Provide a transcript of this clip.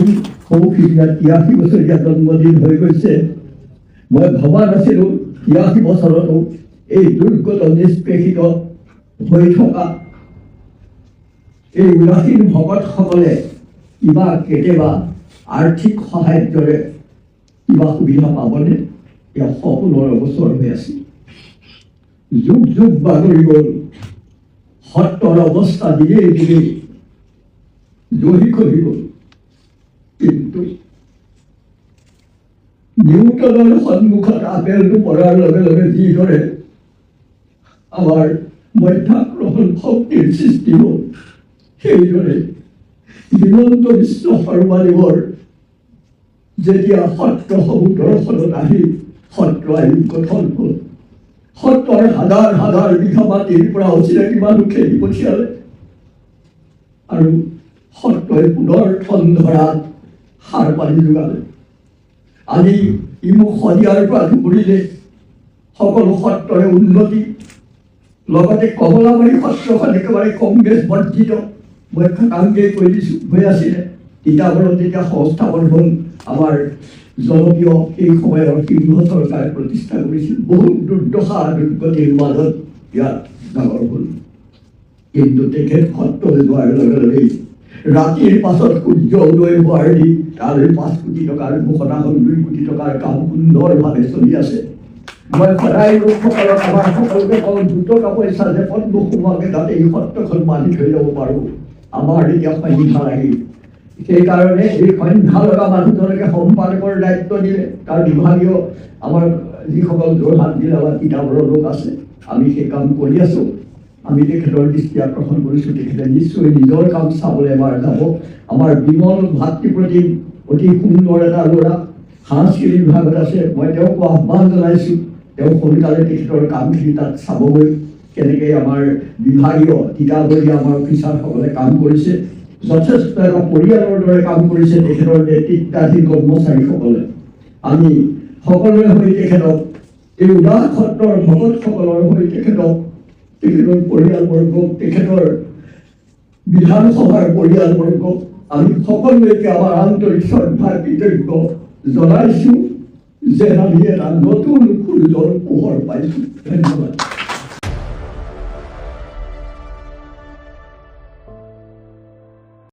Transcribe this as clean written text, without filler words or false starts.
আজি সৌফিৰীয়া 83 বছৰীয়া জন্মদিন হৈ গৈছে। মই ভবা নাছিলোঁ 83 বছৰতো এই দুৰ্গত নিষ্পেষিত হৈ থকা এই উদাসীন ভকতসকলে কিবা কেতিয়াবা আৰ্থিক সাহায্যৰে কিবা সুবিধা পাবনে? এয়া সকলোৰে অৱসৰ হৈ আছিল। যুগ যুগ বাগৰি গ'ল। সত্ৰৰ অৱস্থা দিনে দিনে জহি খহি গ'ল। কিন্তু নিউটনৰ সন্মুখত আপেলটো পৰাৰ লগে লগে যিদৰে আমাৰ মধ্যাকৰ্ষণ শক্তিৰ সৃষ্টি হ'ল, সেইদৰে হিমন্ত বিশ্ব শৰ্মাদেৱৰ যেতিয়া সত্ৰসমূহ দৰ্শনত আহি সত্ৰ আয়োগ গঠন হ'ল, সত্ৰৰ হাজাৰ হাজাৰ বিঘা মাটিৰ পৰা অচিনাকি মানুহ খেদি পঠিয়ালে আৰু সত্ৰই পুনৰ ঠন ধৰাত সাৰ পানী যোগালে। আজি ইমুখ শদিয়াৰ পৰা ধুবুৰীলে সকলো সত্ৰৰে উন্নতি, লগতে কমলাবাৰী সত্ৰখন একেবাৰে কংগ্ৰেছ বৰ্জিত মই কামকেই কৈ দিছোঁ হৈ আছিলে। তিতাবৰত যেতিয়া সংস্থাপন হ'ল, আমাৰ জনপ্ৰিয় এই সময়ৰ সিংহ চৰকাৰে প্ৰতিষ্ঠা কৰিছিল। বহুত দুৰ্দশা দুৰ্গতিৰ মাজত ইয়াত ডাঙৰ হ'ল। কিন্তু তেখেত সত্ৰলৈ যোৱাৰ লগে লগেই ৰাতিৰ পাছত সূৰ্য উদয় হোৱাৰ দি তালৈ 5 কোটি টকাৰ ঘোষণা হ'ল। 2 কোটি টকাৰ কাম সুন্দৰভাৱে চলি আছে। মই সদায় লোকসকলক আমাৰ সকলোকে কওঁ, দুটকা পইচা যে পদ্ম সোমোৱাকে তাতে এই সত্ৰখন মানি থৈ যাব পাৰোঁ। আমাৰ এতিয়া সন্ধ্যা লাগিল, সেইকাৰণে এই সন্ধ্যা লগা মানুহজনকে সম্পাদকৰ দায়িত্ব দিলে। তাৰ বিভাগীয় আমাৰ যিসকল যোৰহাট জিলা বা তিতাবৰৰ লোক আছে, আমি সেই কাম কৰি আছোঁ। আমি তেখেতৰ দৃষ্টি আকৰ্ষণ কৰিছোঁ। তেখেতে নিশ্চয় নিজৰ কাম চাবলৈ এবাৰ যাব। আমাৰ বিমল ভাতৃপ্ৰতিম অতি সুন্দৰ এটা ল'ৰা সাংস্কৃতিক বিভাগত আছে। মই তেওঁক আহ্বান জনাইছোঁ, তেওঁ সোনকালে তেখেতৰ কামখিনি তাত চাবগৈ। কেনেকৈ আমাৰ বিভাগীয় তিতাবৰীয়া আমাৰ অফিচাৰসকলে কাম কৰিছে, যথেষ্ট এটা পৰিয়ালৰ দৰে কাম কৰিছে তেখেতৰ নেতৃত্বাধীন কৰ্মচাৰীসকলে। আমি সকলোৰে হৈ তেখেতক, এই উদাস সত্ৰৰ ভকতসকলৰ হৈ তেখেতৰ পৰিয়ালবৰ্গক, তেখেতৰ বিধানসভাৰ পৰিয়ালবৰ্গক আমি সকলোকে আমাৰ আন্তৰিক শ্ৰদ্ধাৰ কৃতজ্ঞ জনাইছোঁ যে আমি এটা নতুন সূৰ্যৰ পোহৰ পাইছোঁ। ধন্যবাদ।